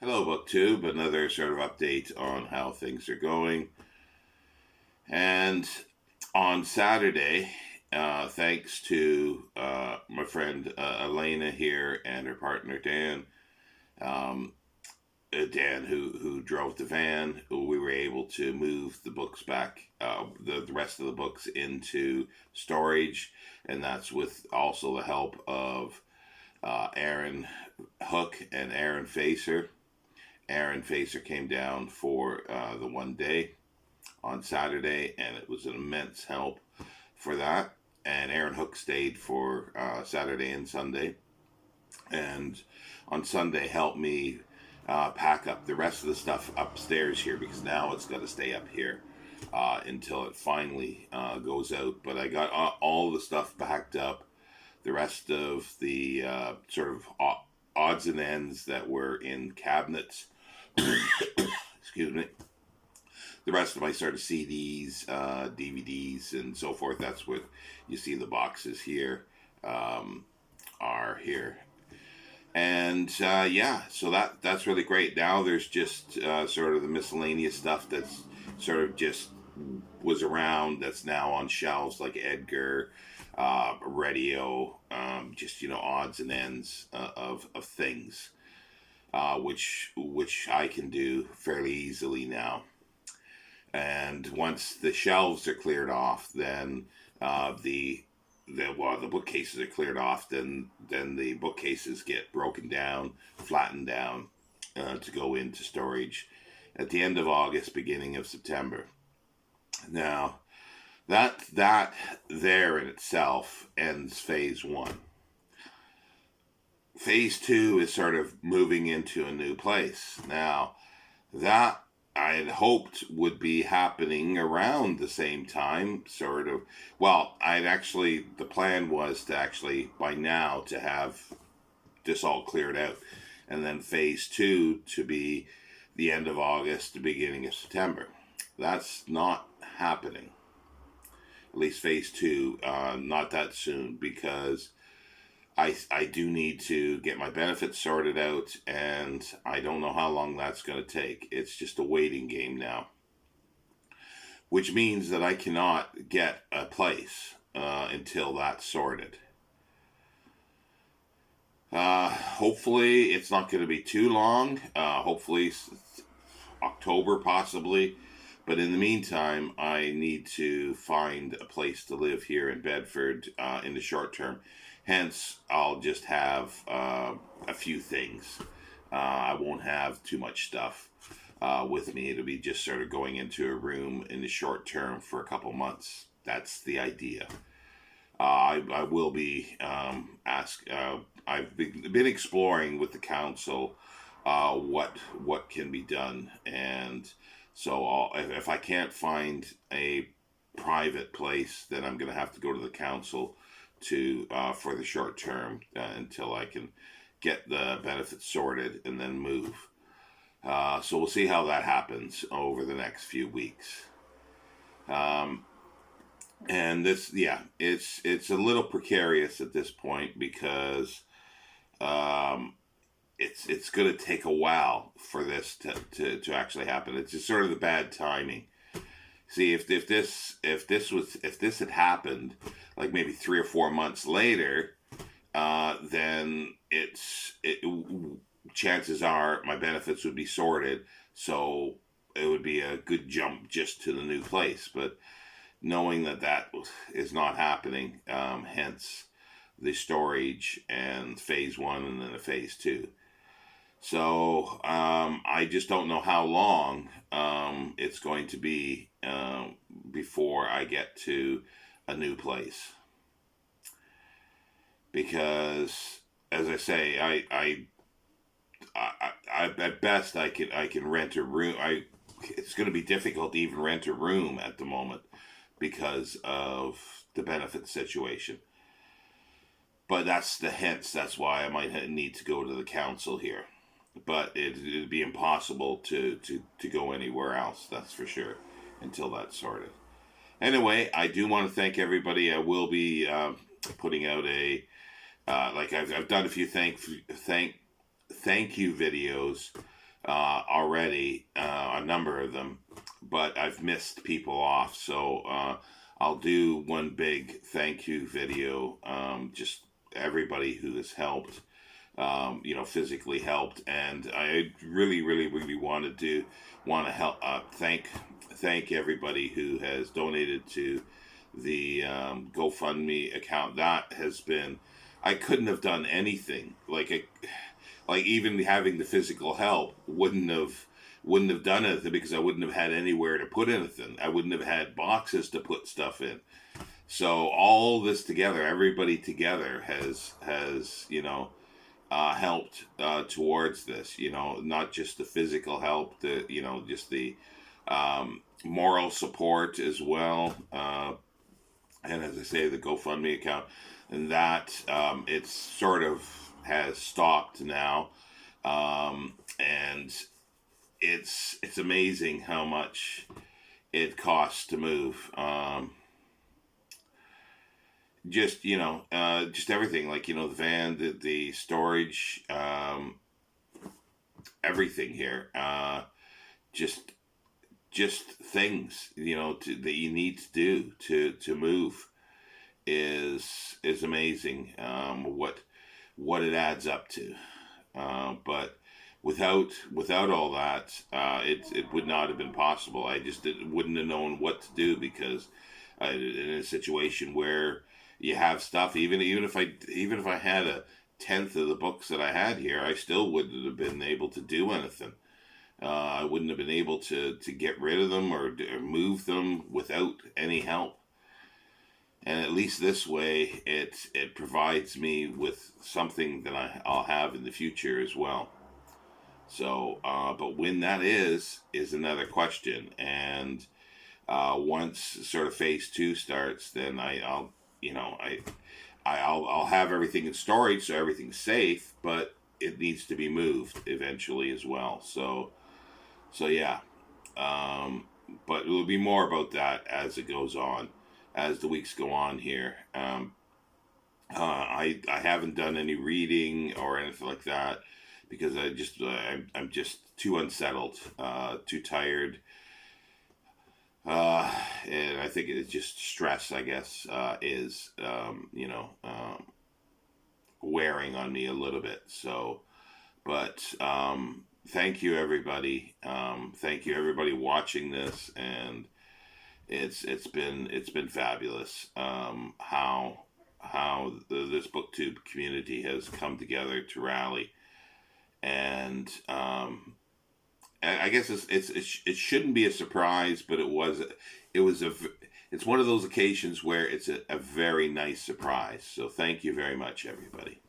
Hello, BookTube. Another sort of update on how things are going. And on Saturday, thanks to my friend Elena here and her partner Dan, um, Dan who drove the van, we were able to move the books back, the rest of the books into storage, and that's with also the help of Aaron Hook and Aaron Facer. Aaron Facer came down for the one day on Saturday, and it was an immense help for that. And Aaron Hook stayed for Saturday and Sunday, and on Sunday helped me pack up the rest of the stuff upstairs here because now it's got to stay up here until it finally goes out. But I got all the stuff packed up. The rest of the sort of odds and ends that were in cabinets. Excuse me. The rest of my sort of CDs, DVDs, and so forth. That's what you see the boxes here are here. And yeah, so that's really great. Now there's just sort of the miscellaneous stuff that's sort of just was around that's now on shelves like Edgar, radio, just odds and ends of things, which I can do fairly easily now. And once the shelves are cleared off, then the bookcases are cleared off. Then the bookcases get broken down, flattened down to go into storage at the end of August, beginning of September. Now that there in itself ends phase one. Phase two is sort of moving into a new place. Now that I had hoped would be happening around the same time, sort of. Well, the plan was to actually, by now, to have this all cleared out. And then phase two to be the end of August, the beginning of September. That's not happening. At least phase two, not that soon, because I do need to get my benefits sorted out, and I don't know how long that's going to take. It's just a waiting game now, which means that I cannot get a place until that's sorted. Hopefully, it's not going to be too long. Hopefully, October possibly. But in the meantime, I need to find a place to live here in Bedford in the short term. Hence, I'll just have a few things. I won't have too much stuff with me. It'll be just sort of going into a room in the short term for a couple months. That's the idea. I will be I've been exploring with the council what can be done, and so if I can't find a private place, then I'm going to have to go to the council to for the short term until I can get the benefits sorted and then move. So we'll see how that happens over the next few weeks. And this, yeah, it's a little precarious at this point because it's going to take a while for this to actually happen. It's just sort of the bad timing. See, if this had happened like maybe 3 or 4 months later, then chances are my benefits would be sorted, so it would be a good jump just to the new place. But knowing that is not happening, hence the storage and phase one and then a phase two. So I just don't know how long it's going to be before I get to a new place. Because, as I say, I at best I can rent a room. It's going to be difficult to even rent a room at the moment because of the benefit situation. But that's why I might need to go to the council here. But it'd be impossible to go anywhere else, that's for sure, until that's sorted. Anyway, I do want to thank everybody. I will be putting out I've done a few thank you videos already, a number of them, but I've missed people off. So I'll do one big thank you video, just everybody who has helped, physically helped, and I really, really, really want to help, thank everybody who has donated to the GoFundMe account. That has been, I couldn't have done anything like even having the physical help wouldn't have done anything, because I wouldn't have had anywhere to put anything. I wouldn't have had boxes to put stuff in. So all this together, everybody together has helped towards this. Not just the physical help, just the moral support as well. And as I say, the GoFundMe account, and that it's sort of has stopped now, and it's amazing how much it costs to move. Just everything, like the van, the storage, everything here, just things that you need to do to move is amazing. What it adds up to, but without all that, it would not have been possible. I just wouldn't have known what to do, because in a situation where you have stuff, even if I had a tenth of the books that I had here, I still wouldn't have been able to do anything. I wouldn't have been able to get rid of them or move them without any help. And at least this way, it provides me with something that I'll have in the future as well. So, but when that is another question. And once sort of phase 2 starts, then I'll have everything in storage, so everything's safe, but it needs to be moved eventually as well. So yeah. But it will be more about that as it goes on, as the weeks go on here. I haven't done any reading or anything like that, because I'm just too unsettled, too tired, and I think it's just stress, I guess, is wearing on me a little bit. So, but thank you everybody. Thank you everybody watching this, and it's been fabulous. How this booktube community has come together to rally, and I guess it shouldn't be a surprise, but it's one of those occasions where it's a very nice surprise. So thank you very much, everybody.